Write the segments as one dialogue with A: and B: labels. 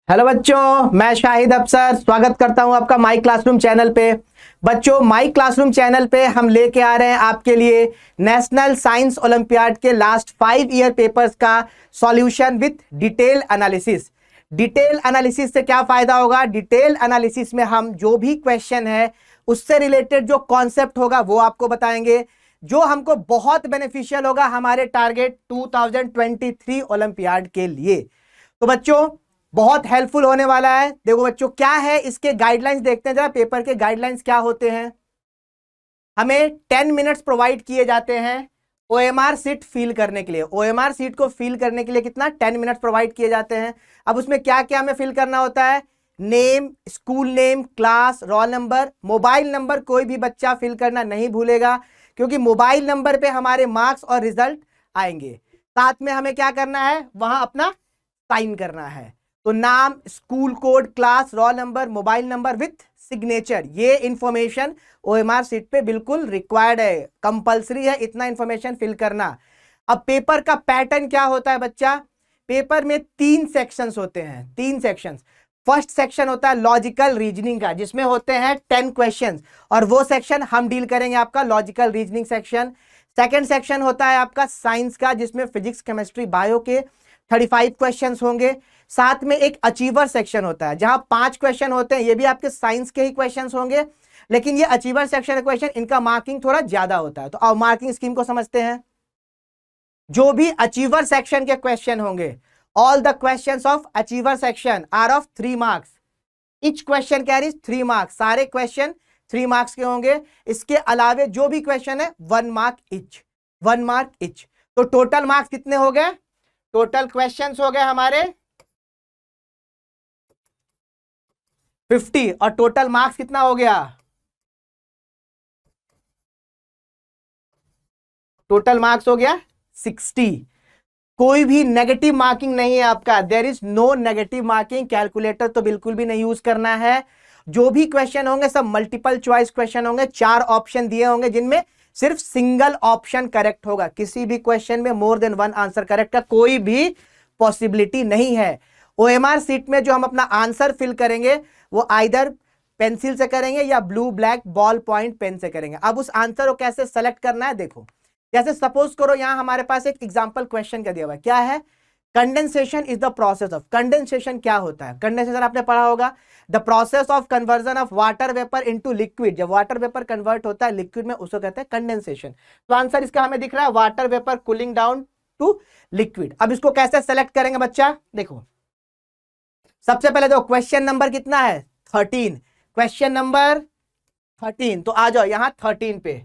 A: Hello बच्चों, मैं शाहिद अफसर स्वागत करता हूं आपका माई क्लासरूम चैनल पे। बच्चों, माई क्लासरूम चैनल पे हम लेके आ रहे हैं आपके लिए नेशनल साइंस ओलंपियाड के लास्ट 5 ईयर पेपर्स का solution with detail analysis. Detail analysis से क्या फायदा होगा? डिटेल एनालिसिस में हम जो भी क्वेश्चन है उससे रिलेटेड जो कॉन्सेप्ट होगा वो आपको बताएंगे, जो हमको बहुत बेनिफिशियल होगा हमारे टारगेट 2023 ओलंपियाड के लिए। तो बच्चों, बहुत हेल्पफुल होने वाला है। देखो बच्चों, क्या है इसके गाइडलाइंस देखते हैं जरा। पेपर के गाइडलाइंस क्या होते हैं? हमें 10 मिनट्स प्रोवाइड किए जाते हैं ओएमआर सीट फिल करने के लिए। ओएमआर सीट को फिल करने के लिए कितना? 10 मिनट्स प्रोवाइड किए जाते हैं। अब उसमें क्या क्या हमें फिल करना होता है? Name, school name, class, roll number, mobile number कोई भी बच्चा फिल करना नहीं भूलेगा, क्योंकि मोबाइल नंबर पे हमारे मार्क्स और रिजल्ट आएंगे। साथ में हमें क्या करना है? वहां अपना साइन करना है। तो नाम, school code, class, roll number, mobile number with signature, ये इंफॉर्मेशन ओएमआर सीट पे बिल्कुल रिक्वायर्ड है, कंपलसरी है इतना इंफॉर्मेशन फिल करना। अब पेपर का पैटर्न क्या होता है बच्चा? पेपर में 3 सेक्शंस होते हैं, 3 सेक्शंस। फर्स्ट सेक्शन होता है लॉजिकल रीजनिंग का, जिसमें होते हैं 10 क्वेश्चंस, और वो सेक्शन हम डील करेंगे आपका logical reasoning section. Second section होता है आपका साइंस का, जिसमें फिजिक्स, केमिस्ट्री, बायो के 35 क्वेश्चंस होंगे। साथ में एक अचीवर सेक्शन होता है जहां 5 क्वेश्चन होते हैं, ये भी आपके साइंस के ही क्वेश्चंस होंगे, लेकिन ये अचीवर सेक्शन के क्वेश्चन, इनका मार्किंग थोड़ा ज्यादा होता है। तो अब मार्किंग स्कीम को समझते हैं। जो भी अचीवर सेक्शन के क्वेश्चन होंगे, all the questions of achiever section are of 3 marks. Each question carries 3 marks. सारे क्वेश्चन 3 मार्क्स के होंगे। इसके अलावे जो भी क्वेश्चन है 1 मार्क ईच, 1 मार्क ईच। तो टोटल मार्क्स कितने हो गए? टोटल क्वेश्चंस हो गए हमारे 50, और टोटल मार्क्स कितना हो गया? टोटल मार्क्स हो गया 60। कोई भी नेगेटिव मार्किंग नहीं है आपका। There is no negative marking. Calculator तो बिल्कुल भी नहीं यूज करना है। जो भी क्वेश्चन होंगे सब मल्टीपल चॉइस क्वेश्चन होंगे। 4 ऑप्शन दिए होंगे जिनमें सिर्फ सिंगल ऑप्शन करेक्ट होगा। किसी भी क्वेश्चन में मोर देन 1 आंसर करेक्ट का कोई भी पॉसिबिलिटी नहीं है। ओएमआर सीट में जो हम अपना आंसर फिल करेंगे वो आइदर पेंसिल से करेंगे या blue black ball point pen से करेंगे। अब उस आंसर को कैसे सेलेक्ट करना है देखो। जैसे सपोज करो यहां हमारे पास एक एग्जांपल क्वेश्चन का दिया हुआ है। क्या है? Condensation is the process of. Condensation क्या होता है? कंडेंसेशन आपने पढ़ा होगा, the process of conversion of water vapour into liquid. जब वाटर वेपर कन्वर्ट होता है लिक्विड में, उसको कहते हैं कंडेंसेशन। तो आंसर इसका हमें दिख रहा है water vapour cooling down to liquid. अब इसको कैसे सेलेक्ट करेंगे बच्चा? देखो, सबसे पहले देखो क्वेश्चन नंबर कितना है? 13। Question number 13। तो आ जाओ यहां 13 पे।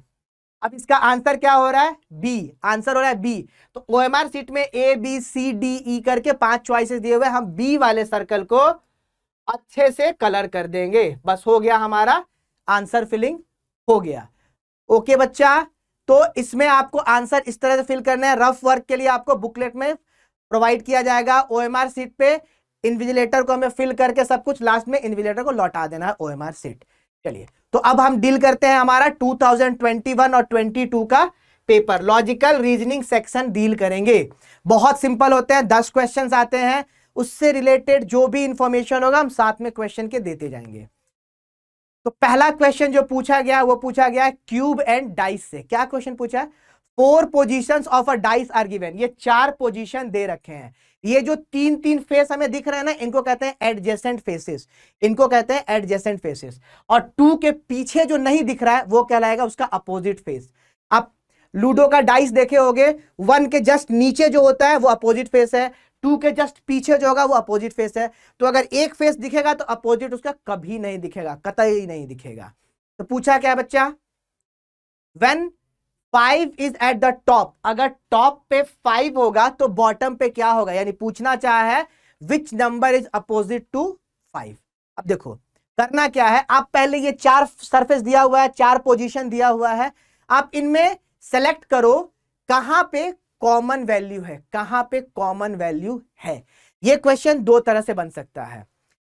A: अब इसका आंसर क्या हो रहा है? बी। आंसर हो रहा है बी। तो ओएमआर सीट में A B C D E करके 5 चॉइसेस दिए हुए, हम बी वाले सर्कल को अच्छे से कलर कर देंगे। बस हो गया, हमारा आंसर फिलिंग हो गया। ओके बच्चा, तो इसमें आपको आंसर इस तरह से फिल करना है। रफ वर्क के लिए आपको बुकलेट में प्रोवाइड किया जाएगा। ओएमआर सीट पे इन्विजिलेटर को हमें फिल करके सब कुछ लास्ट में इन्विजिलेटर को लौटा देना है ओएमआर सीट। चलिए, तो अब हम डील करते हैं हमारा 2021 और 22 का paper. Logical reasoning section deal करेंगे। बहुत सिंपल होते हैं, 10 क्वेश्चंस आते हैं। उससे रिलेटेड जो भी इंफॉर्मेशन होगा हम साथ में क्वेश्चन के देते जाएंगे। तो पहला क्वेश्चन जो पूछा गया वो पूछा गया क्यूब एंड डाइस से। क्या क्वेश्चन पूछा है? 4 positions of a dice are given. ये 4 पोजीशन दे रखे हैं। ये जो 3-3 फेस हमें दिख रहे हैं ना, इनको कहते हैं एडजेसेंट फेसेस। इनको कहते हैं एडजेसेंट फेसेस। और 2 के पीछे जो नहीं दिख रहा है वो कहलाएगा उसका अपोजिट फेस। आप लूडो का डाइस देखे होंगे, 1 के जस्ट नीचे जो होता है वो अपोजिट फेस है, 2 के जस्ट पीछे जो होगा वो अपोजिट फेस है। तो अगर एक फेस दिखेगा तो अपोजिट उसका कभी नहीं दिखेगा, कतई नहीं दिखेगा। तो पूछा क्या बच्चा? When 5 is at the top, अगर टॉप पे 5 होगा तो बॉटम पे क्या होगा? यानी पूछना चाहा है which number is opposite to 5। अब देखो करना क्या है, आप पहले ये 4 सरफेस दिया हुआ है, 4 पोजीशन दिया हुआ है, आप इनमें सेलेक्ट करो कहां पे कॉमन वैल्यू है, कहां पे कॉमन वैल्यू है। ये क्वेश्चन 2 तरह से बन सकता है।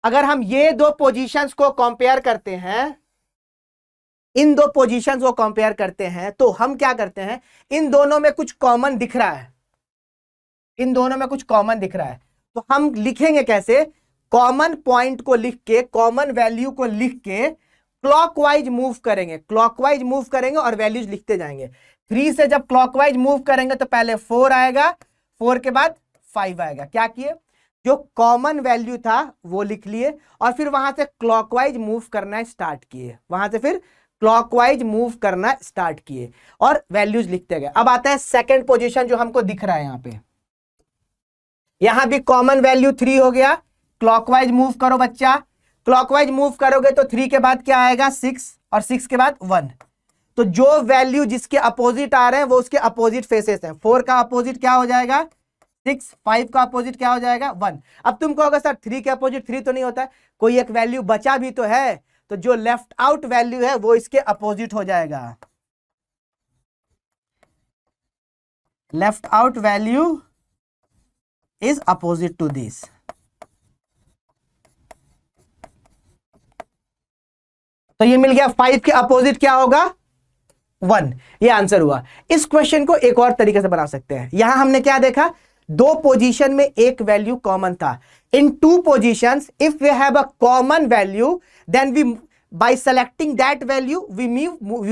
A: अगर हम ये 2 पोजीशंस को कंपेयर करते हैं, इन 2 पोजीशंस को कंपेयर करते हैं, तो हम क्या करते हैं, इन दोनों में कुछ कॉमन दिख रहा है, इन दोनों में कुछ कॉमन दिख रहा है, तो हम लिखेंगे कैसे? कॉमन पॉइंट को लिख के, कॉमन वैल्यू को लिख के क्लॉकवाइज मूव करेंगे, क्लॉकवाइज मूव करेंगे और वैल्यूज लिखते जाएंगे। 3 से जब क्लॉकवाइज मूव करेंगे तो पहले 4 आएगा, 4 के बाद 5 आएगा। क्या किए, जो कॉमन वैल्यू था वो लिख लिए और फिर वहां से क्लॉकवाइज मूव करना स्टार्ट किए, वहां से फिर क्लॉकवाइज मूव करना स्टार्ट किए और वैल्यूज लिखते गए। अब आता है सेकंड पोजीशन जो हमको दिख रहा है यहां पे, यहां भी कॉमन वैल्यू 3 हो गया, क्लॉकवाइज मूव करो बच्चा, क्लॉकवाइज मूव करोगे तो 3 के बाद क्या आएगा 6 और 6 के बाद 1। तो जो वैल्यू जिसके अपोजिट आ रहे हैं वो उसके अपोजिट फेसेस हैं। 4 का अपोजिट क्या हो जाएगा 6, 5 का अपोजिट क्या हो जाएगा 1। अब तुम कहोगे सर 3 के अपोजिट 3 तो नहीं होता है, कोई एक वैल्यू बचा भी तो है, तो जो लेफ्ट आउट वैल्यू है वो इसके अपोजिट हो जाएगा। Left out value is opposite to this. तो ये मिल गया, 5 के अपोजिट क्या होगा 1, ये आंसर हुआ। इस क्वेश्चन को एक और तरीके से बना सकते हैं। यहां हमने क्या देखा, 2 पोजीशन में एक वैल्यू कॉमन था। In 2 positions if we have a common value then we by selecting that value we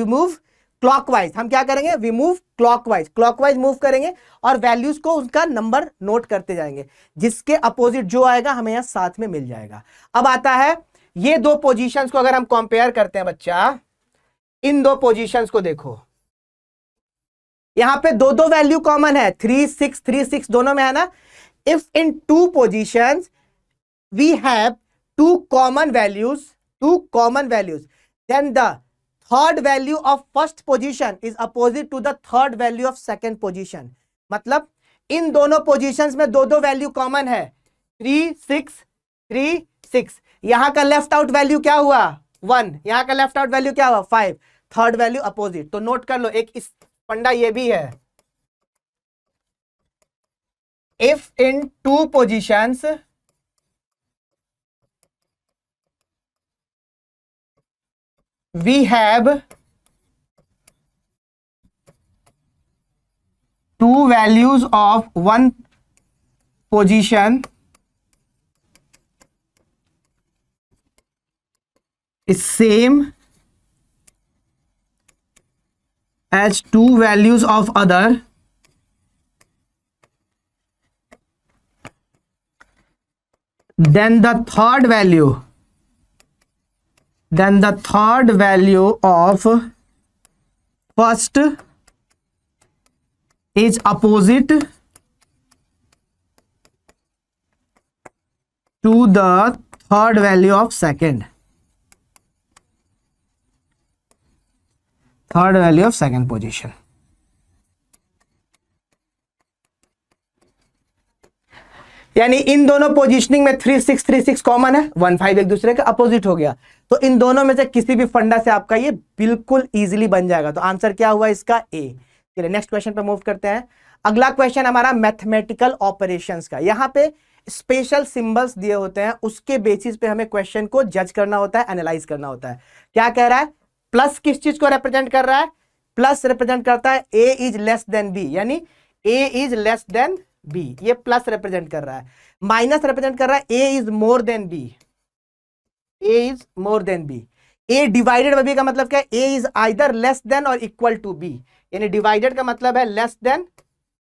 A: move clockwise. हम क्या करेंगे, we move clockwise, clockwise move करेंगे और वैल्यूज को उनका नंबर नोट करते जाएंगे, जिसके अपोजिट जो आएगा हमें यहां साथ में मिल जाएगा। अब आता है ये 2 पोजीशंस को अगर हम कंपेयर करते हैं बच्चा, इन 2 पोजीशंस को देखो, यहां पे 2 वैल्यू कॉमन है, 3 6 3 6 दोनों में है ना। If in 2 positions we have 2 common values, then the third value of first position is opposite to the third value of second position। मतलब इन दोनों पोजीशंस में 2 वैल्यू कॉमन है, 3 6 3 6। यहां का लेफ्ट आउट वैल्यू क्या हुआ 1, यहां का लेफ्ट आउट वैल्यू क्या हुआ 5, थर्ड वैल्यू अपोजिट। तो नोट कर लो, एक इस फंडा ये भी है, if in 2 positions we have 2 values of one position is same as 2 values of other, then the third value of first is opposite to the third value of second, position। यानी इन दोनों positioning में 3 6 3 6 common है, 1 5 एक दूसरे के opposite हो गया। तो इन दोनों में से किसी भी फंडा से आपका ये बिल्कुल इजीली बन जाएगा। तो आंसर क्या हुआ इसका ए। चलिए नेक्स्ट क्वेश्चन पे मूव करते हैं। अगला क्वेश्चन हमारा मैथमेटिकल ऑपरेशंस का। यहां पे स्पेशल सिंबल्स दिए होते हैं, उसके बेसिस पे हमें क्वेश्चन को जज करना होता है, एनालाइज करना होता है। क्या कह रहा है, प्लस किस चीज को रिप्रेजेंट कर रहा है, प्लस रिप्रेजेंट करता है A is less than B, यानी A is less than B, ये प्लस रिप्रेजेंट कर रहा है। माइनस रिप्रेजेंट कर रहा है A is more than B, A is more than B. A divided by B का मतलब क्या है, A is either less than और इक्वल टू बी, यानी डिवाइडेड का मतलब है less than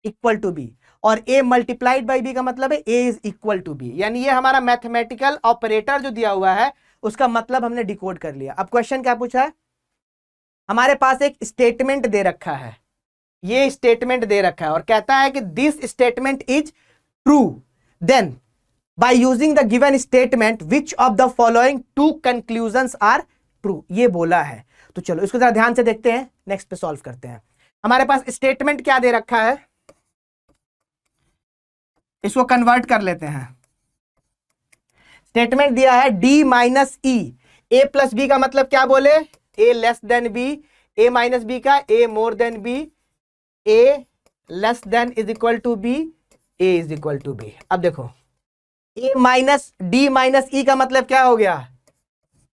A: equal to B, और ए मल्टीप्लाइड बाय बी का मतलब है A is equal to B. यानी ये हमारा मैथमेटिकल ऑपरेटर जो दिया हुआ है उसका मतलब हमने डिकोड कर लिया। अब क्वेश्चन क्या पूछा है, हमारे पास एक स्टेटमेंट दे रखा है, ये स्टेटमेंट दे रखा है और कहता है कि this statement is true, then by using the given statement which of the following 2 conclusions are true, ये बोला है। तो चलो इसको जरा ध्यान से देखते हैं, नेक्स्ट पे सॉल्व करते हैं। हमारे पास स्टेटमेंट क्या दे रखा है, इसको कन्वर्ट कर लेते हैं। स्टेटमेंट दिया है D minus E, A plus B का मतलब क्या बोले, A less than B, A minus B का A more than B, A less than is equal to B, A is equal to B. अब देखो A minus D minus E का मतलब क्या हो गया,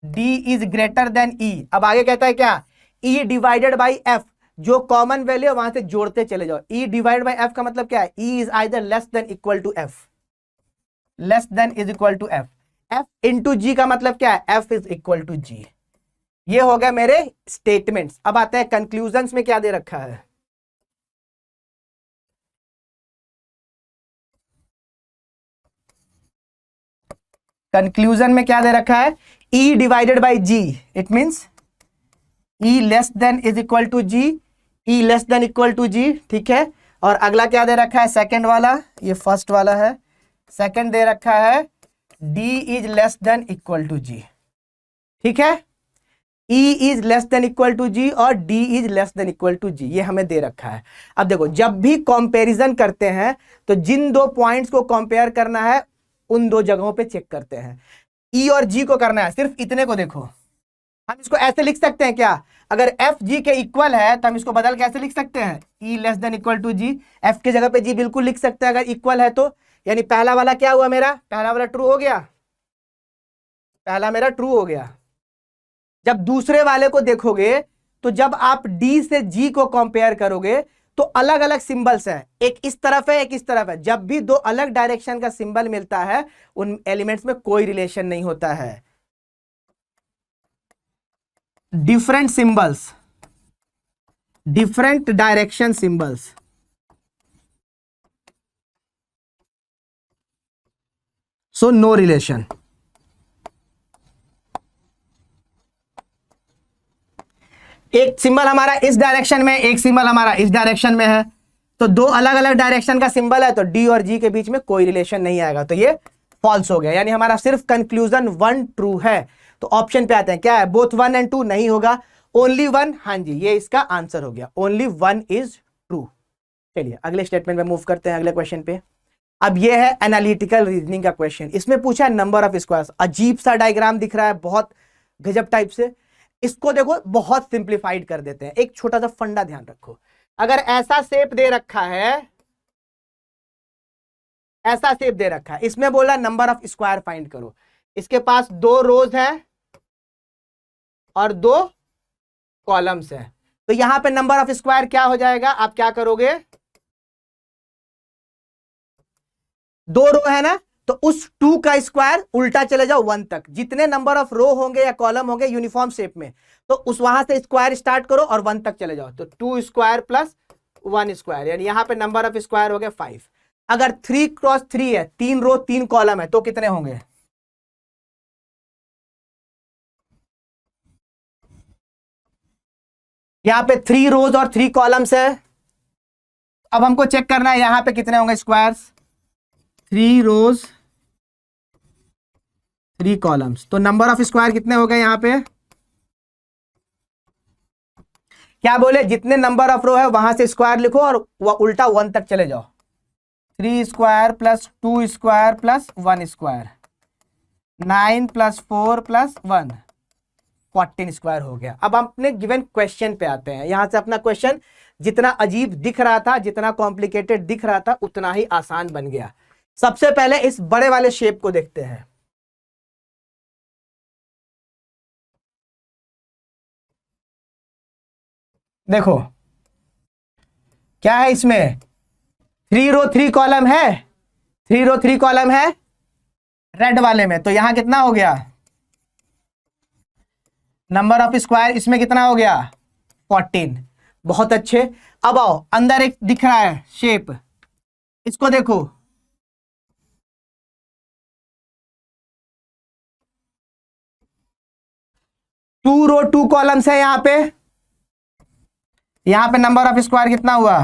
A: D is greater than E. अब आगे कहता है क्या, ई डिवाइडेड बाई एफ, जो कॉमन वैल्यू है वहां से जोड़ते चले जाओ। ई डिवाइड बाई एफ का मतलब क्या है, E is either less than equal to F, less than is equal to F. F into G का मतलब क्या है, F is equal to G. ये हो गया मेरे स्टेटमेंट्स। अब आते हैं कंक्लूजन्स में क्या दे रखा है। कंक्लूजन में क्या दे रखा है, E divided by G, it means E less than is equal to G, E less than equal to G, ठीक है। और अगला क्या दे रखा है, सेकंड वाला, ये फर्स्ट वाला है, सेकंड दे रखा है D is less than equal to G, ठीक है। E is less than equal to G और D is less than equal to G, ये हमें दे रखा है। अब देखो, जब भी कंपैरिजन करते हैं तो जिन दो पॉइंट्स को कंपेयर करना है उन दो जगहों पे चेक करते हैं। E और G को करना है, सिर्फ इतने को देखो। हम इसको ऐसे लिख सकते हैं क्या, अगर F G के इक्वल है तो हम इसको बदल कैसे लिख सकते हैं, E less than equal to G. F की जगह पे G बिल्कुल लिख सकते हैं अगर इक्वल है तो। यानी पहला वाला क्या हुआ मेरा, पहला वाला ट्रू हो गया, पहला मेरा ट्रू हो गया। जब दूसरे वाले को देखोगे तो जब आप D से G को कंपेयर करोगे तो अलग अलग सिंबल्स हैं, एक इस तरफ है एक इस तरफ है। जब भी दो अलग डायरेक्शन का सिंबल मिलता है उन एलिमेंट्स में कोई रिलेशन नहीं होता है। Different symbols, different direction symbols, so no relation. एक सिंबल हमारा इस डायरेक्शन में, एक सिंबल हमारा इस डायरेक्शन में है, तो दो अलग अलग डायरेक्शन का सिंबल है तो डी और जी के बीच में कोई रिलेशन नहीं आएगा, तो ये फॉल्स हो गया। यानी हमारा सिर्फ कंक्लूजन 1 ट्रू है। तो ऑप्शन पे आते हैं, क्या है, बोथ 1 एंड 2 नहीं होगा, ओनली 1, हाँ जी ये इसका आंसर हो गया, ओनली 1 इज ट्रू। चलिए अगले स्टेटमेंट में मूव करते हैं, अगले क्वेश्चन पे। अब ये है एनालिटिकल रीजनिंग का क्वेश्चन। इसमें पूछा नंबर ऑफ स्क्वायर्स, अजीब सा डायग्राम दिख रहा है, बहुत गजब टाइप से। इसको देखो बहुत सिंप्लीफाइड कर देते हैं। एक छोटा सा फंडा ध्यान रखो, अगर ऐसा शेप दे रखा है, ऐसा शेप दे रखा है, इसमें बोला नंबर ऑफ स्क्वायर फाइंड करो। इसके पास 2 रोज है और 2 कॉलम्स है, तो यहां पे नंबर ऑफ स्क्वायर क्या हो जाएगा, आप क्या करोगे, 2 रो है ना, तो उस 2 का स्क्वायर उल्टा चले जाओ 1 तक। जितने नंबर ऑफ रो होंगे या कॉलम होंगे यूनिफॉर्म शेप में, तो उस वहां से स्क्वायर स्टार्ट करो और 1 तक चले जाओ, तो 2 स्क्वायर प्लस 1 स्क्वायर, यानी यहां पे नंबर ऑफ स्क्वायर हो गया 5। अगर 3 क्रॉस 3 है, 3 रो 3 कॉलम है, तो कितने होंगे, यहां पे 3 रोज और 3 कॉलम्स है। अब हमको चेक करना है यहां पे कितने होंगे स्क्वायर्स, 3 रोज 3 कॉलम्स, तो नंबर ऑफ स्क्वायर कितने हो गए यहां पे, क्या बोले, जितने नंबर ऑफ रो है वहां से स्क्वायर लिखो और वह उल्टा 1 तक चले जाओ। 3 square plus 2 square plus 1 square, 9 plus 4 plus 1, 14 square हो गया। अब हम अपने गिवन क्वेश्चन पे आते हैं। यहां से अपना क्वेश्चन जितना अजीब दिख रहा था, जितना कॉम्प्लिकेटेड दिख रहा था, उतना ही आसान बन गया। सबसे पहले इस बड़े वाले शेप को देखते हैं। देखो क्या है इसमें, 3 रो 3 कॉलम है, 3 रो 3 कॉलम है रेड वाले में, तो यहां कितना हो गया, नंबर ऑफ स्क्वायर इसमें कितना हो गया 14। बहुत अच्छे। अब आओ अंदर एक दिख रहा है शेप, इसको देखो, टू रो 2 कॉलम्स है यहां पे नंबर ऑफ स्क्वायर कितना हुआ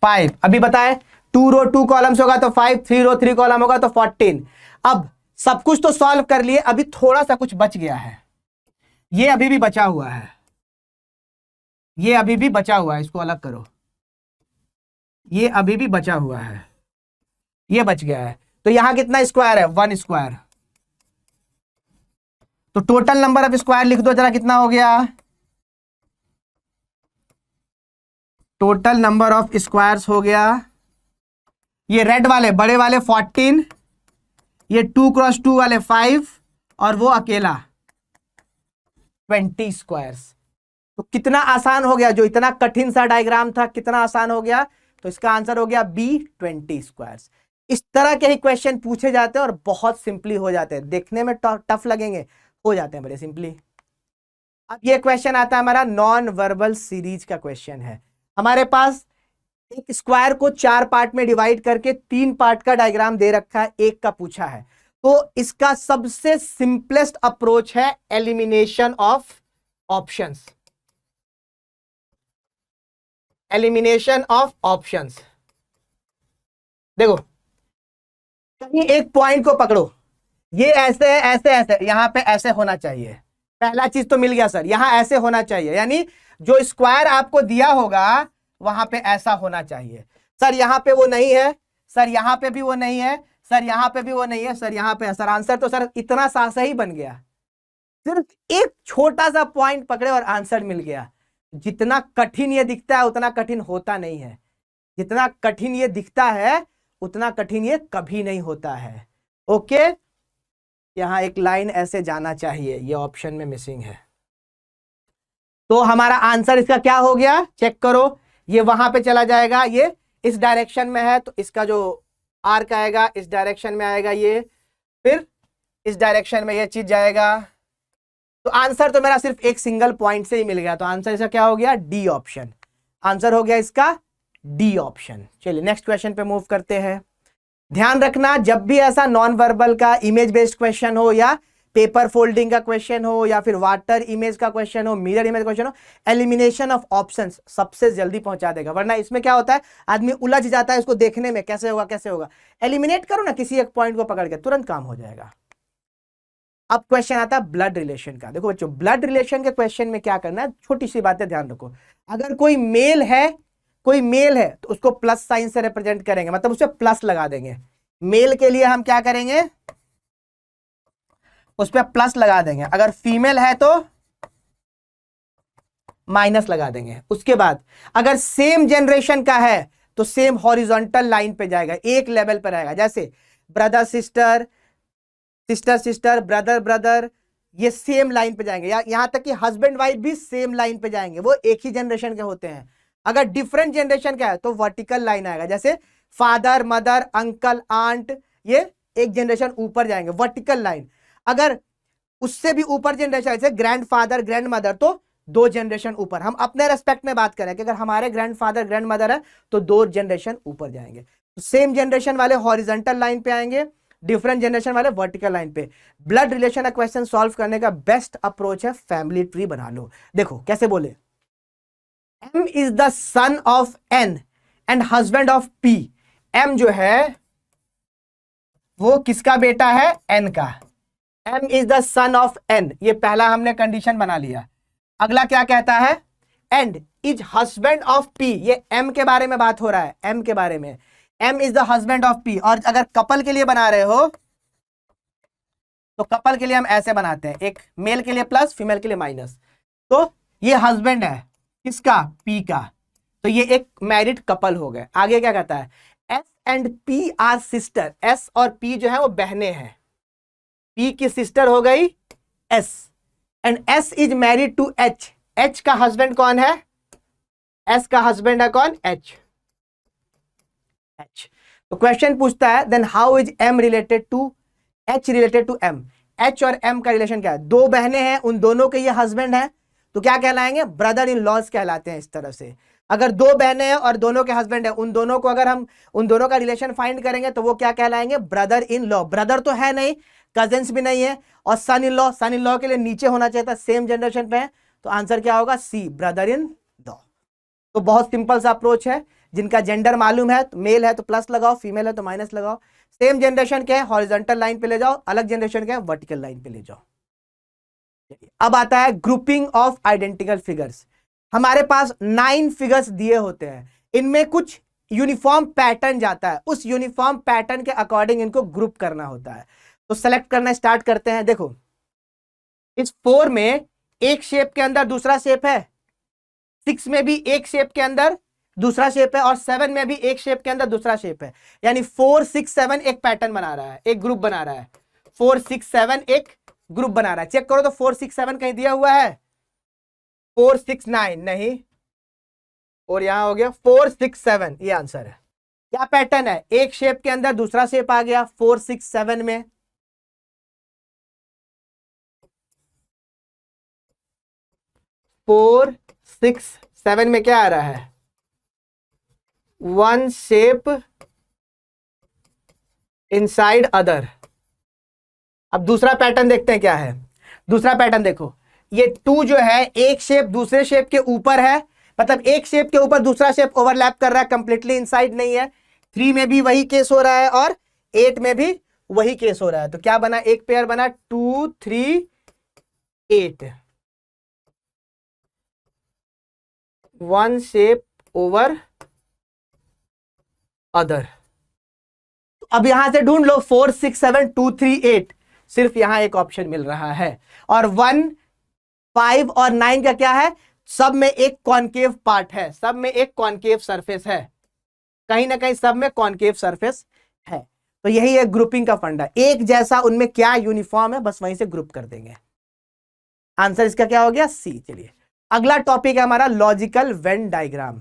A: 5। अभी बताए 2 रो 2 कॉलम्स होगा तो 5, 3 रो 3 कॉलम होगा तो 14। अब सब कुछ तो सॉल्व कर लिए, अभी थोड़ा सा कुछ बच गया है, ये अभी भी बचा हुआ है, ये अभी भी बचा हुआ है, इसको अलग करो, ये अभी भी बचा हुआ है, ये बच गया है। तो यहां कितना स्क्वायर है 1 स्क्वायर, तो टोटल नंबर ऑफ स्क्वायर लिख दो जरा, कितना हो गया, टोटल नंबर ऑफ स्क्वायर्स हो गया, ये रेड वाले बड़े वाले 14, ये 2 क्रॉस 2 वाले 5 और वो अकेला 20 स्क्वायर्स। तो कितना आसान हो गया, जो इतना कठिन सा डायग्राम था कितना आसान हो गया। तो इसका आंसर हो गया बी 20 स्क्वायर्स। इस तरह के ही क्वेश्चन पूछे जाते हैं और बहुत सिंपली हो जाते हैं, देखने में टफ लगेंगे, हो जाते हैं बड़े सिंपली। अब ये क्वेश्चन आता है हमारा नॉन वर्बल सीरीज का क्वेश्चन है। हमारे पास एक स्क्वायर को 4 पार्ट में डिवाइड करके 3 पार्ट का डायग्राम दे रखा है, एक का पूछा है। तो इसका सबसे सिंपलेस्ट अप्रोच है elimination of options. Elimination of options. देखो, कहीं एक पॉइंट को पकड़ो, ये ऐसे है, ऐसे ऐसे, यहां पे ऐसे होना चाहिए, पहला चीज तो मिल गया सर, यहां ऐसे होना चाहिए, यानी जो स्क्वायर आपको दिया होगा वहां पे ऐसा होना चाहिए। सर यहां पे वो नहीं है, सर यहां पे भी वो नहीं है, सर यहां पे भी वो नहीं है, सर यहां पे है। सर आंसर तो सर इतना सा सही बन गया, सिर्फ एक छोटा सा पॉइंट पकड़े और आंसर मिल गया। जितना कठिन ये दिखता है उतना कठिन होता नहीं है, जितना कठिन ये दिखता है उतना कठिन ये कभी नहीं होता है। ओके, यहां एक लाइन ऐसे जाना चाहिए, ये ऑप्शन में मिसिंग है। तो हमारा आंसर इसका क्या हो गया, चेक करो, ये वहां पे चला जाएगा, ये इस डायरेक्शन में है तो इसका जो आर्क आएगा इस डायरेक्शन में आएगा, ये फिर इस डायरेक्शन में ये चीज जाएगा। तो आंसर तो मेरा सिर्फ एक सिंगल पॉइंट से ही मिल गया, तो आंसर इसका क्या हो गया, डी ऑप्शन। आंसर हो गया इसका डी ऑप्शन। चलिए नेक्स्ट क्वेश्चन पे मूव करते हैं। ध्यान रखना, जब भी ऐसा नॉन वर्बल का इमेज बेस्ड क्वेश्चन हो या पेपर फोल्डिंग का क्वेश्चन हो या फिर वाटर इमेज का क्वेश्चन हो, मिरर इमेज क्वेश्चन हो, एलिमिनेशन ऑफ ऑप्शंस सबसे जल्दी पहुंचा देगा। वरना इसमें क्या होता है, आदमी उलझ जाता है उसको देखने में, कैसे होगा कैसे होगा। एलिमिनेट करो ना किसी एक पॉइंट को पकड़ के, तुरंत काम हो जाएगा। अब क्वेश्चन आता है ब्लड रिलेशन का। देखो बच्चों, ब्लड रिलेशन के क्वेश्चन में क्या करना है, छोटी सी बातें ध्यान रखो। अगर कोई मेल है, कोई मेल है तो उसको प्लस साइन से रिप्रेजेंट करेंगे, मतलब उसे प्लस लगा देंगे। मेल के लिए हम क्या करेंगे, उस पर प्लस लगा देंगे। अगर फीमेल है तो माइनस लगा देंगे। उसके बाद अगर सेम जनरेशन का है तो सेम हॉरिजॉन्टल लाइन पे जाएगा, एक लेवल पर रहेगा। जैसे brother sister, sister sister, brother brother, ये सेम लाइन पे जाएंगे। या यहां तक कि हस्बैंड वाइफ भी सेम लाइन पे जाएंगे, वो एक ही जनरेशन के होते हैं। अगर डिफरेंट जनरेशन का है तो वर्टिकल लाइन आएगा। जैसे फादर मदर अंकल आंट, ये एक जनरेशन ऊपर जाएंगे, वर्टिकल लाइन। अगर उससे भी ऊपर जनरेशन, जैसे ग्रैंडफादर ग्रैंड मदर, तो 2 जनरेशन ऊपर। हम अपने रेस्पेक्ट में बात करें कि अगर हमारे ग्रैंडफादर ग्रैंड मदर है तो 2 जनरेशन ऊपर जाएंगे। तो सेम जनरेशन वाले हॉरिजॉन्टल लाइन पे आएंगे, डिफरेंट जनरेशन वाले वर्टिकल लाइन पे। ब्लड रिलेशन का क्वेश्चन सॉल्व करने का बेस्ट अप्रोच है फैमिली ट्री बना लो। देखो कैसे बोले, M is the son of N and husband of P। M जो है वो किसका बेटा है, N का। M is the son of N, ये पहला हमने कंडीशन बना लिया। अगला क्या कहता है, and is husband of P। ये M के बारे में बात हो रहा है, M के बारे में। M is the husband of P। और अगर कपल के लिए बना रहे हो तो कपल के लिए हम ऐसे बनाते हैं, एक मेल के लिए प्लस, फीमेल के लिए माइनस। तो ये हस्बैंड है किसका, P का, तो ये एक मैरिड कपल हो गए। आगे क्या कहता है, S and P are sister. S और P जो है वो बहनें हैं, P की सिस्टर हो गई S। And S is married to H। H का हस्बैंड कौन है, S का हस्बैंड है कौन, H। तो क्वेश्चन पूछता है then how is M related to H related to M। H और M का रिलेशन क्या है, 2 बहनें हैं, उन दोनों के ये हस्बैंड है, तो क्या कहलाएंगे, ब्रदर इन लॉज कहलाते हैं। इस तरह से अगर 2 बहनें हैं और दोनों के हस्बैंड है, उन दोनों को अगर हम उन दोनों का रिलेशन फाइंड करेंगे तो वो क्या कहलाएंगे, ब्रदर इन लॉ। ब्रदर तो है नहीं, कजिन्स भी नहीं है, और सन in law, sun in law के लिए नीचे होना चाहिए था, सेम जनरेशन पे है, तो आंसर क्या होगा, सी, ब्रदर इन लॉ। तो बहुत सिंपल सा अप्रोच है। जिनका जेंडर मालूम है, तो मेल है तो प्लस लगाओ, फीमेल है तो माइनस लगाओ। सेम जनरेशन के हैं हॉरिजॉन्टल लाइन पे ले जाओ, अलग जनरेशन के हैं वर्टिकल लाइन पे ले जाओ। अब आता है ग्रुपिंग ऑफ आइडेंटिकल फिगर्स। हमारे पास 9 फिगर्स दिए होते हैं, इनमें कुछ यूनिफॉर्म पैटर्न जाता है, उस यूनिफॉर्म पैटर्न के अकॉर्डिंग इनको ग्रुप करना होता है। तो सेलेक्ट करना स्टार्ट करते हैं। देखो इस 4 में एक शेप के अंदर दूसरा शेप है, 6 में भी एक शेप के अंदर दूसरा शेप है, और 7 में भी एक शेप के अंदर दूसरा शेप है। यानी 4 6 7 एक पैटर्न बना रहा है, एक ग्रुप बना रहा है। 4 6 7 एक ग्रुप बना रहा है। चेक करो तो 4 6 7 कहीं दिया हुआ है, 4 6 9 नहीं, और यहां हो गया 4 6 7, ये आंसर है। क्या पैटर्न है, एक शेप के अंदर दूसरा शेप आ गया 4 6 7 में, 4 6 7 में क्या आ रहा है, वन शेप इनसाइड अदर। अब दूसरा पैटर्न देखते हैं क्या है। दूसरा पैटर्न देखो, ये 2 जो है एक शेप दूसरे शेप के ऊपर है, मतलब एक शेप के ऊपर दूसरा शेप ओवरलैप कर रहा है, कंप्लीटली इनसाइड नहीं है। 3 में भी वही केस हो रहा है और 8 में भी वही केस हो रहा है। तो क्या बना, एक पेयर बना 2 3 8, वन शेप ओवर अदर। अब यहां से ढूंढ लो 4 6 7 2 3 8, सिर्फ यहां एक ऑप्शन मिल रहा है। और 1 5 और 9 का क्या है, सब में एक कॉनकेव पार्ट है, सब में एक कॉनकेव सरफेस है, कहीं ना कहीं सब में कॉनकेव सरफेस है। तो यही है ग्रुपिंग का फंडा, एक जैसा उनमें क्या यूनिफॉर्म है बस वहीं से ग्रुप कर देंगे। आंसर इसका क्या हो गया, सी। चलिए अगला टॉपिक है हमारा लॉजिकल वेन डायग्राम।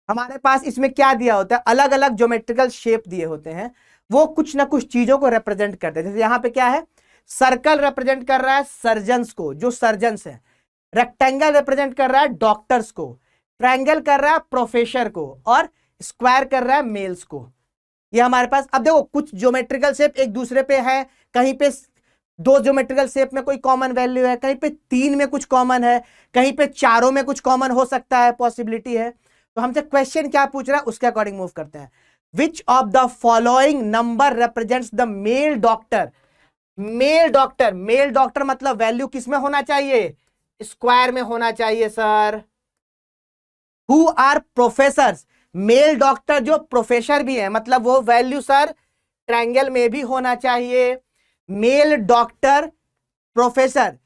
A: हमारे पास इसमें क्या दिया होता है, अलग अलग ज्योमेट्रिकल शेप दिए होते हैं, वो कुछ ना कुछ चीजों को रिप्रेजेंट करते हैं। जैसे यहां पे क्या है, सर्कल रिप्रेजेंट कर रहा है सर्जन्स को, जो सर्जन्स है। रेक्टेंगल रिप्रेजेंट कर रहा है डॉक्टर्स को, ट्रायंगल कर रहा है प्रोफेसर को, और स्क्वायर कर रहा है मेल्स को। ये हमारे पास, अब देखो कुछ ज्योमेट्रिकल शेप एक दूसरे पे है, कहीं पे 2 ज्योमेट्रिकल शेप में कोई कॉमन वैल्यू है, कहीं पे 3 में कुछ कॉमन है, कहीं पे चारों में कुछ कॉमन हो सकता है, पॉसिबिलिटी है। तो हमसे क्वेश्चन क्या पूछ रहा है उसके अकॉर्डिंग मूव करते हैं। Which of the following number represents the male doctor. Male doctor, male doctor मतलब वैल्यू किस में होना चाहिए, स्क्वायर में होना चाहिए sir. Who are professors, male doctor जो प्रोफेसर भी है, मतलब वो वैल्यू सर ट्रायंगल में भी होना चाहिए। मेल डॉक्टर प्रोफेसर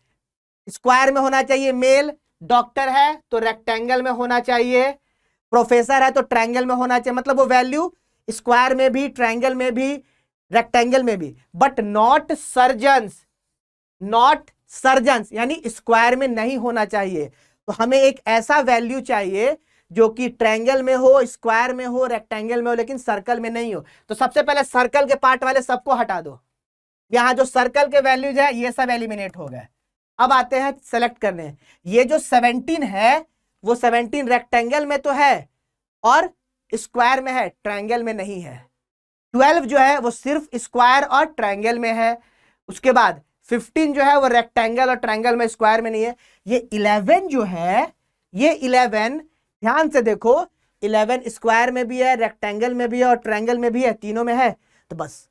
A: स्क्वायर में होना चाहिए, मेल डॉक्टर है तो रेक्टेंगल में होना चाहिए, प्रोफेसर है तो ट्रायंगल में होना चाहिए, मतलब वो वैल्यू स्क्वायर में भी, ट्रायंगल में भी, रेक्टेंगल में भी, but not surgeons. Not surgeons यानी स्क्वायर में नहीं होना चाहिए। तो हमें एक ऐसा वैल्यू चाहिए जो कि ट्रायंगल में हो, स्क्वायर में हो, रेक्टेंगल में हो, लेकिन सर्कल में नहीं हो। तो सबसे पहले सर्कल के पार्ट वाले सबको हटा दो, यहां जो सर्कल के वैल्यूज है ये सब एलिमिनेट हो गए। अब आते हैं सेलेक्ट करने, ये जो 17 है वो 17 रेक्टेंगल में तो है और स्क्वायर में है, ट्रायंगल में नहीं है। 12 जो है वो सिर्फ स्क्वायर और ट्रायंगल में है। उसके बाद 15 जो है वो रेक्टेंगल और ट्रायंगल में, स्क्वायर में नहीं है। ये 11 जो है, ये 11 ध्यान से देखो, 11 स्क्वायर में भी है, रेक्टेंगल में भी है और ट्रायंगल में भी है, तीनों में है। तो बस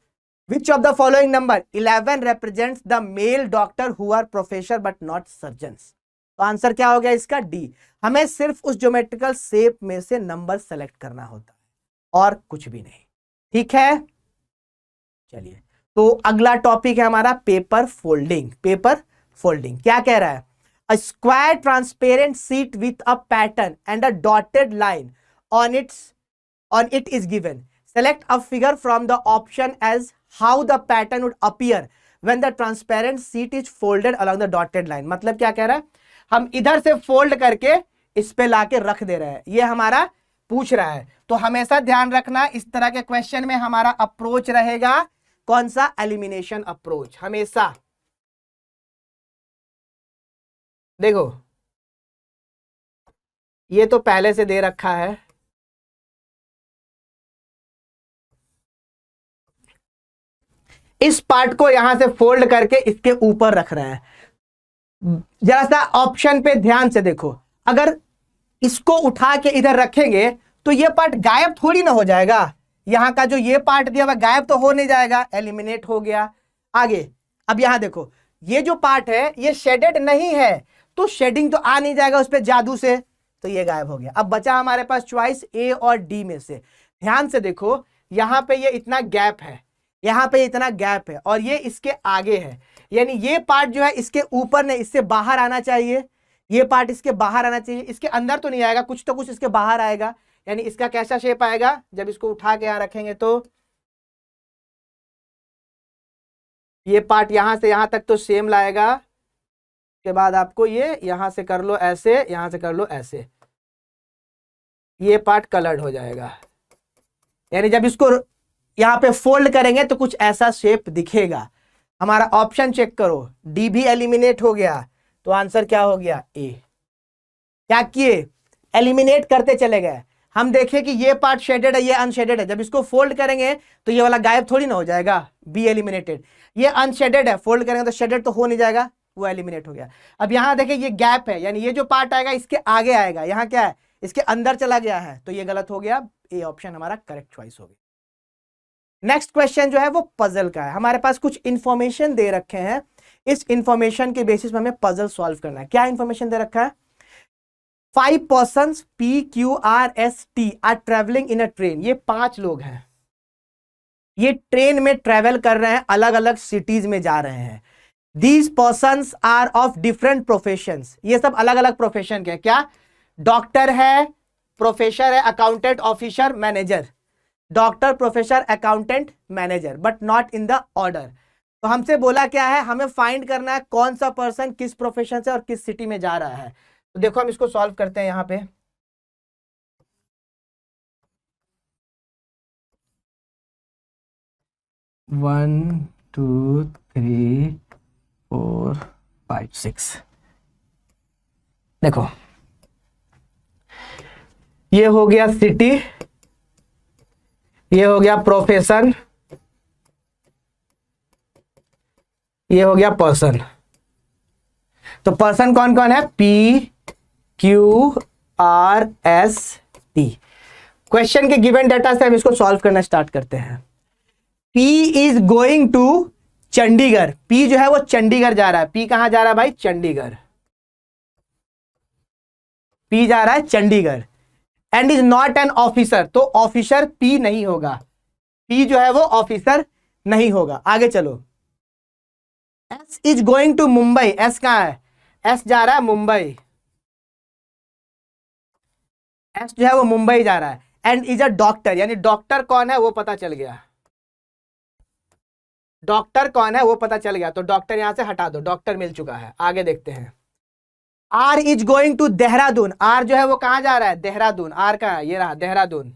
A: which of the following number 11 represents the male doctor who are professor but not surgeons। तो आंसर क्या हो गया इसका, डी। हमें सिर्फ उस ज्योमेट्रिकल शेप में से नंबर सेलेक्ट करना होता है और कुछ भी नहीं, ठीक है। चलिए तो अगला टॉपिक है हमारा पेपर फोल्डिंग। पेपर फोल्डिंग क्या कह रहा है, a square transparent sheet with a pattern and a dotted line on it is given. Select a figure from the option as how the pattern would appear when the transparent sheet is folded along the dotted line। मतलब क्या कह रहा है, हम इधर से fold करके इस पे लाके रख दे रहे हैं, ये हमारा पूछ रहा है। तो हमेशा ध्यान रखना इस तरह के क्वेश्चन में हमारा अप्रोच रहेगा कौन सा, एलिमिनेशन अप्रोच। हमेशा देखो ये तो पहले से दे रखा है, इस पार्ट को यहां से फोल्ड करके इसके ऊपर रख रहे हैं। जरा सा ऑप्शन पे ध्यान से देखो, अगर इसको उठा के इधर रखेंगे तो ये पार्ट गायब थोड़ी ना हो जाएगा, यहां का जो ये पार्ट दिया हुआ गायब तो हो नहीं जाएगा, एलिमिनेट हो गया। आगे अब यहां देखो, ये जो पार्ट है ये शेडेड नहीं है तो शेडिंग तो आ नहीं जाएगा उस पर जादू से, तो ये गायब हो गया। अब बचा हमारे पास चॉइस ए और डी में से। ध्यान से देखो यहां पे ये इतना गैप है, यहां पे इतना गैप है और ये इसके आगे है, यानी ये पार्ट जो है इसके ऊपर नहीं, इससे बाहर आना चाहिए। ये पार्ट इसके बाहर आना चाहिए, इसके अंदर तो नहीं आएगा, कुछ तो कुछ इसके बाहर आएगा। यानी इसका कैसा शेप आएगा, जब इसको उठा के यहां रखेंगे तो ये पार्ट यहां से यहां तक तो सेम लाएगा, के बाद आपको ये यहां से कर लो ऐसे, यहां से कर लो ऐसे, ये पार्ट कलर्ड हो जाएगा। यानी जब इसको यहां पे फोल्ड करेंगे तो कुछ ऐसा शेप दिखेगा। हमारा ऑप्शन चेक करो, डी भी एलिमिनेट हो गया, तो आंसर क्या हो गया? ए। क्या किए? एलिमिनेट करते चले गए। हम देखें कि ये पार्ट शेडेड है, ये अनशेडेड है, जब इसको फोल्ड करेंगे तो ये वाला गायब थोड़ी ना हो जाएगा, बी एलिमिनेटेड। ये अनशेडेड है, फोल्ड करेंगे तो शेडेड तो हो नहीं जाएगा, वो एलिमिनेट हो गया। अब यहां देखें ये गैप है, यानी ये जो पार्ट आएगा इसके आगे आएगा, यहां क्या है? इसके अंदर चला गया है, तो ये गलत हो गया। ए ऑप्शन हमारा करेक्ट चॉइस हो गया। नेक्स्ट क्वेश्चन जो है वो पजल का है। हमारे पास कुछ इंफॉर्मेशन दे रखे हैं, इस इंफॉर्मेशन के बेसिस में हमें पजल सॉल्व करना है। क्या इंफॉर्मेशन दे रखा है? 5 persons PQRST are travelling in a train. ये 5 लोग हैं, ये ट्रेन में ट्रेवल कर रहे हैं, अलग अलग सिटीज में जा रहे हैं। These persons are of different professions. ये सब अलग अलग प्रोफेशन के। क्या? डॉक्टर है, प्रोफेसर है, accountant, officer, manager. Doctor, professor, accountant, manager, but not in the order. तो हमसे बोला क्या है? हमें फाइंड करना है कौन सा पर्सन किस प्रोफेशन से और किस सिटी में जा रहा है। तो देखो हम इसको सॉल्व करते हैं। यहां पे 1 2 3 4 5 6। देखो ये हो गया सिटी, ये हो गया प्रोफेशन, ये हो गया पर्सन। तो पर्सन कौन कौन है? PQRST। क्वेश्चन के गिवन डाटा से हम इसको सॉल्व करना स्टार्ट करते हैं। P is going to Chandigarh. P जो है वो चंडीगढ़ जा रहा है। P कहां जा रहा है भाई? चंडीगढ़। P जा रहा है Chandigarh. And is not an officer, तो ऑफिसर P नहीं होगा। P जो है वो ऑफिसर नहीं होगा। आगे चलो। S is going to Mumbai. S कहां है? S जा रहा है मुंबई। S जो है वो मुंबई जा रहा है। एंड इज अ डॉक्टर, यानी डॉक्टर कौन है वो पता चल गया। डॉक्टर कौन है वो पता चल गया, तो डॉक्टर यहां से हटा दो, डॉक्टर मिल चुका है। आगे देखते हैं। R is going to Dehradun. R जो है वो कहां जा रहा है? देहरादून। R कहां है? ये रहा देहरादून।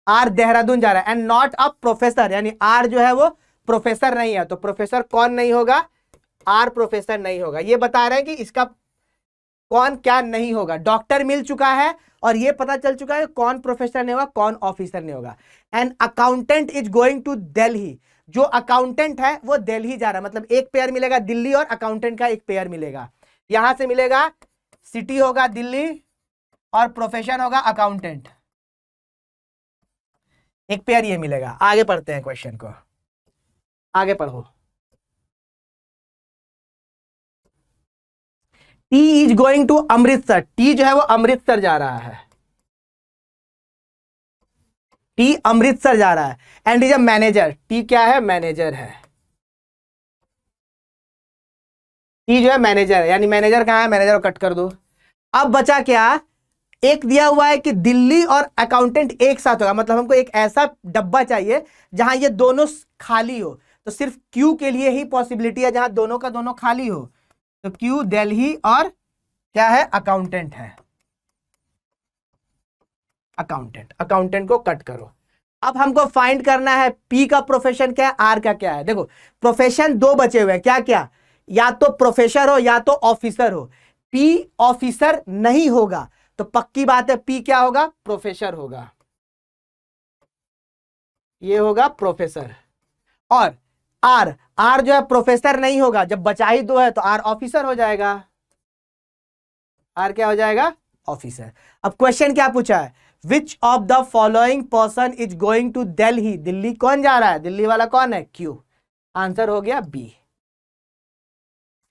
A: R देहरादून जा रहा है। एंड नॉट अ प्रोफेसर, यानी R जो है वो प्रोफेसर नहीं है, तो प्रोफेसर कौन नहीं होगा? R प्रोफेसर नहीं होगा। ये बता रहे हैं कि इसका कौन क्या नहीं होगा। डॉक्टर मिल चुका है और ये पता चल चुका है कौन प्रोफेसर नहीं होगा, कौन ऑफिसर नहीं होगा। And accountant is going to Delhi. जो अकाउंटेंट है वो दिल्ली जा रहा है, मतलब एक पेयर मिलेगा दिल्ली और अकाउंटेंट का एक पेयर मिलेगा। यहां से मिलेगा सिटी होगा दिल्ली और प्रोफेशन होगा अकाउंटेंट, एक पेयर ये मिलेगा। आगे पढ़ते हैं क्वेश्चन को, आगे पढ़ो। T is going to Amritsar. T जो है वो अमृतसर जा रहा है। T अमृतसर जा रहा है। And is a manager. T क्या है? मैनेजर है। T जो है मैनेजर है, यानी मैनेजर कहां है? मैनेजर को कट कर दो। अब बचा क्या? एक दिया हुआ है कि दिल्ली और अकाउंटेंट एक साथ होगा, मतलब हमको एक ऐसा डब्बा चाहिए जहां ये दोनों खाली हो। तो सिर्फ Q के लिए ही पॉसिबिलिटी है जहां दोनों का दोनों खाली हो। तो Q दिल्ली और क्या है? अकाउंटेंट है। अकाउंटेंट, अकाउंटेंट को कट करो। अब हमको फाइंड करना है P का प्रोफेशन क्या है, R का क्या है। देखो प्रोफेशन दो बचे हुए हैं, क्या क्या? या तो प्रोफेसर हो या तो ऑफिसर हो। P ऑफिसर नहीं होगा, तो पक्की बात है P क्या होगा? प्रोफेसर होगा। ये होगा प्रोफेसर। और R जो है प्रोफेसर नहीं होगा, जब बचा ही दो है तो R ऑफिसर हो जाएगा। R क्या हो जाएगा? ऑफिसर। अब क्वेश्चन क्या पूछा है? Which of the following person is going to Delhi. Delhi कौन जा रहा है? दिल्ली वाला कौन है? Q। आंसर हो गया B।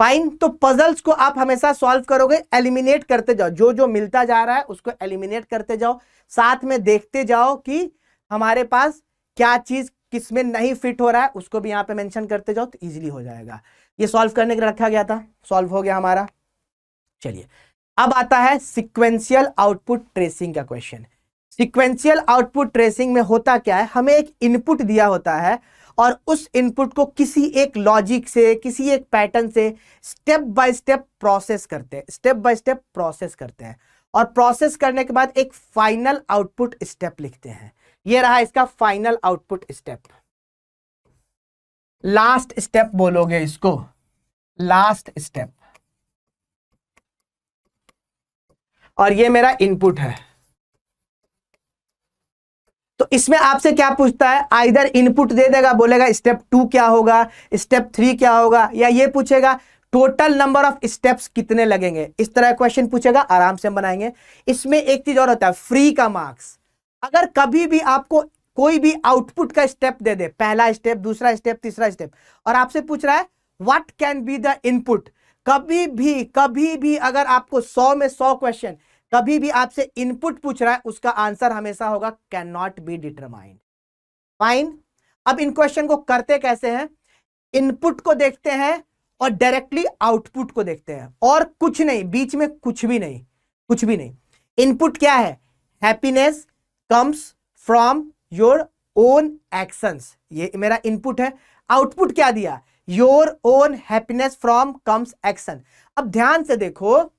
A: फाइन। तो पजल्स को आप हमेशा सॉल्व करोगे, एलिमिनेट करते जाओ, जो जो मिलता जा रहा है उसको एलिमिनेट करते जाओ, साथ में देखते जाओ कि हमारे पास क्या चीज किसमें नहीं फिट हो रहा है, उसको भी यहां पे मेंशन करते जाओ, तो इजीली हो जाएगा। ये सॉल्व करने के लिए रखा गया था, सॉल्व हो गया हमारा। चलिए अब आता है सिक्वेंशियल आउटपुट ट्रेसिंग का क्वेश्चन। सिक्वेंशियल आउटपुट ट्रेसिंग में होता क्या है? हमें एक इनपुट दिया होता है और उस इनपुट को किसी एक लॉजिक से, किसी एक पैटर्न से स्टेप बाय स्टेप प्रोसेस करते हैं, स्टेप बाय स्टेप प्रोसेस करते हैं। और प्रोसेस करने के बाद एक फाइनल आउटपुट स्टेप लिखते हैं। ये रहा इसका final output step, last step बोलोगे इसको, लास्ट स्टेप। और ये मेरा इनपुट है। तो इसमें आपसे क्या पूछता है, आइदर इनपुट दे देगा, बोलेगा स्टेप 2 क्या होगा, स्टेप 3 क्या होगा, या ये पूछेगा टोटल नंबर ऑफ स्टेप्स कितने लगेंगे। इस तरह क्वेश्चन पूछेगा, आराम से हम बनाएंगे। इसमें एक चीज और होता है, फ्री का मार्क्स। अगर कभी भी आपको कोई भी आउटपुट का स्टेप दे दे, पहला स्टेप, दूसरा स्टेप, तीसरा स्टेप, और आपसे पूछ रहा है what can be the input, कभी भी अगर आपको 100 में 100 क्वेश्चन कभी भी आपसे इनपुट पूछ रहा है, उसका आंसर हमेशा होगा can not be determined. Fine. अब इन क्वेश्चन को करते कैसे हैं, इनपुट को देखते हैं और डायरेक्टली आउटपुट को देखते हैं, और कुछ नहीं, बीच में कुछ भी नहीं, कुछ भी नहीं। इनपुट क्या है, happiness comes from your own actions, ये मेरा इनपुट है। आउटपुट क्या दिया, your own happiness from comes action. अब ध्यान से देखो,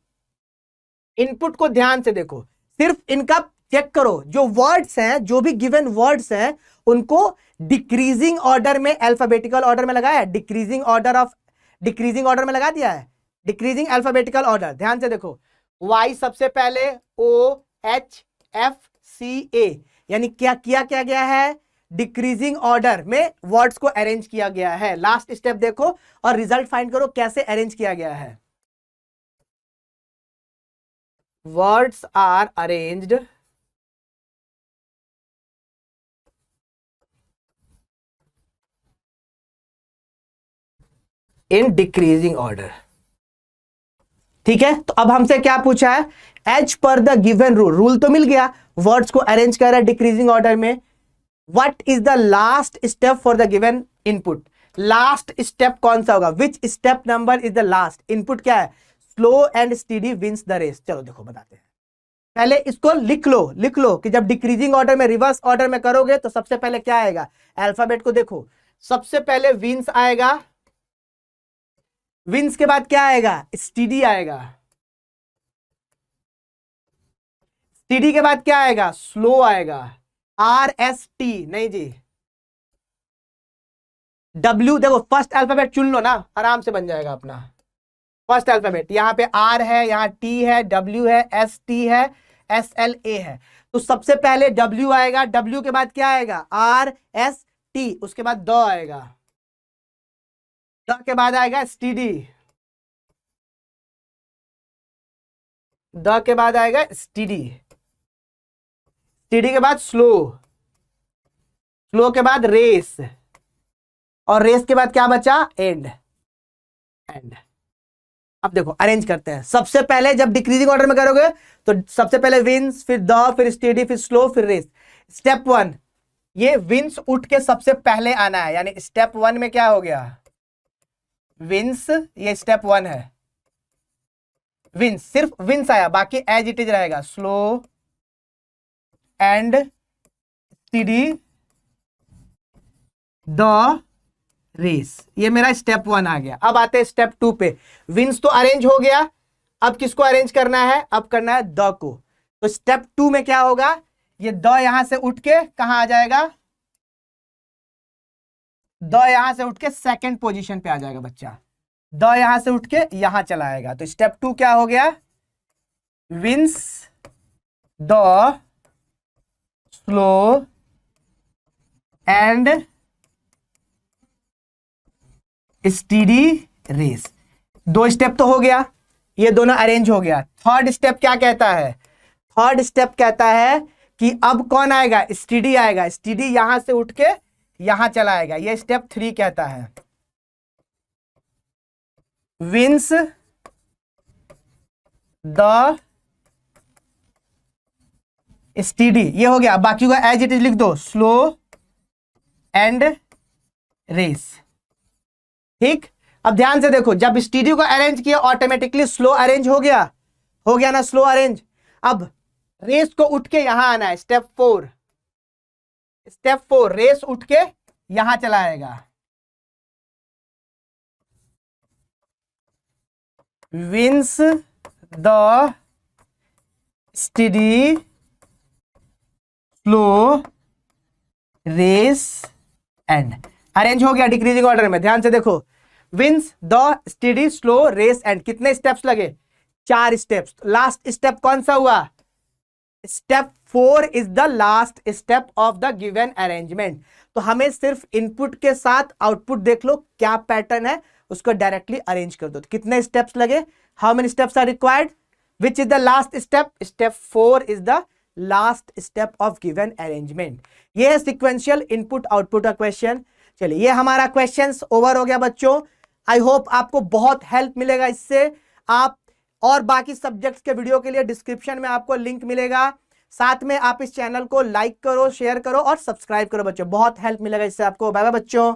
A: इनपुट को ध्यान से देखो, सिर्फ इनका चेक करो, जो वर्ड्स हैं, जो भी गिवन वर्ड्स हैं, उनको डिक्रीजिंग ऑर्डर में, अल्फाबेटिकल ऑर्डर में लगाया है, डिक्रीजिंग ऑर्डर में लगा दिया है, डिक्रीजिंग अल्फाबेटिकल ऑर्डर। ध्यान से देखो, वाई सबसे पहले, ओ एच एफ सी ए, यानी क्या किया गया है, डिक्रीजिंग ऑर्डर में वर्ड्स को अरेंज किया गया है। लास्ट स्टेप देखो और रिजल्ट फाइंड करो कैसे अरेंज किया गया है। Words are arranged in decreasing order। ठीक है, तो अब हमसे क्या पूछा है, as per the given rule, rule तो मिल गया, वर्ड्स को अरेंज कर रहा है डिक्रीजिंग ऑर्डर में। What is the last step for the given input, last step कौन सा होगा, which step number is the last. Input क्या है, slow and steady wins the race. चलो देखो बताते हैं, पहले इसको लिख लो कि जब डिक्रीजिंग ऑर्डर में, रिवर्स ऑर्डर में करोगे तो सबसे पहले क्या आएगा, अल्फाबेट को देखो, सबसे पहले विंस आएगा, विंस के बाद क्या आएगा, स्टीडी आएगा, स्टीडी के बाद क्या आएगा, स्लो आएगा, RST नहीं जी, W। देखो फर्स्ट अल्फाबेट चुन लो ना, आराम से बन जाएगा अपना फर्स्ट अल्फाबेट। यहां पे R है, यहां T है, W है, ST है, SLA है। तो सबसे पहले W आएगा, W के बाद क्या आएगा, RST, उसके बाद द आएगा, द के बाद आएगा स्टीडी, द के बाद आएगा स्टीडी, स्टीडी के बाद स्लो, स्लो के बाद रेस, और रेस के बाद क्या बचा, एंड। एंड। अब देखो अरेंज करते हैं, सबसे पहले जब डिक्रीजिंग ऑर्डर में करोगे तो सबसे पहले विंस, फिर द, फिर स्टेडी, फिर स्लो, फिर रेस। स्टेप 1, ये विंस उठ के सबसे पहले आना है, यानी स्टेप 1 में क्या हो गया, विंस, ये स्टेप 1 है, विंस, सिर्फ विंस आया, बाकी एज इट इज रहेगा, slow and steady the race. ये मेरा स्टेप 1 आ गया। अब आते हैं स्टेप 2 पे, विंस तो अरेंज हो गया, अब किसको अरेंज करना है, अब करना है द को। तो स्टेप 2 में क्या होगा, ये द यहां से उठ के कहां आ जाएगा, द यहां से उठ के सेकंड पोजीशन पे आ जाएगा बच्चा, द यहां से उठ के यहां चला आएगा। तो स्टेप 2 क्या हो गया, wins the slow and steady race. 2 step तो हो गया, ये दोनों अरेंज हो गया। थर्ड स्टेप क्या कहता है, थर्ड स्टेप कहता है कि अब कौन आएगा, स्टीडी आएगा, स्टीडी यहां से उठ के यहां चला आएगा। ये स्टेप 3 कहता है, विंस द स्टीडी, ये हो गया। बाकी को एज इट इज लिख दो, स्लो एंड रेस। ठीक, अब ध्यान से देखो, जब स्टीडी को अरेंज किया ऑटोमेटिकली स्लो अरेंज हो गया ना, स्लो अरेंज। अब रेस को उठ के यहां आना है, स्टेप 4, स्टेप 4 रेस उठ के यहां चला आएगा, wins the study, slow, race and. Arrange हो गया डिक्रीजिंग ऑर्डर में, ध्यान से देखो। Wins the study, slow, race and. कितने स्टेप्स लगे? 4 स्टेप्स। लास्ट स्टेप कौन सा हुआ? Step 4 is the last step of the given arrangement. तो हमें सिर्फ इनपुट के साथ आउटपुट देख लो क्या पैटर्न है, उसको डायरेक्टली अरेंज कर दो। तो कितने स्टेप्स लगे? How many steps are required? Which is the last step? Step 4 is the last step of given arrangement. ये है सिक्वेंशियल इनपुट आउटपुट का क्वेश्चन। चलिए, ये हमारा क्वेश्चन ओवर हो गया बच्चों। आई होप आपको बहुत हेल्प मिलेगा इससे। आप और बाकी सब्जेक्ट्स के वीडियो के लिए डिस्क्रिप्शन में आपको लिंक मिलेगा। साथ में आप इस चैनल को लाइक करो, शेयर करो और सब्सक्राइब करो बच्चों। बहुत हेल्प मिलेगा इससे आपको। बाय बाय बच्चों।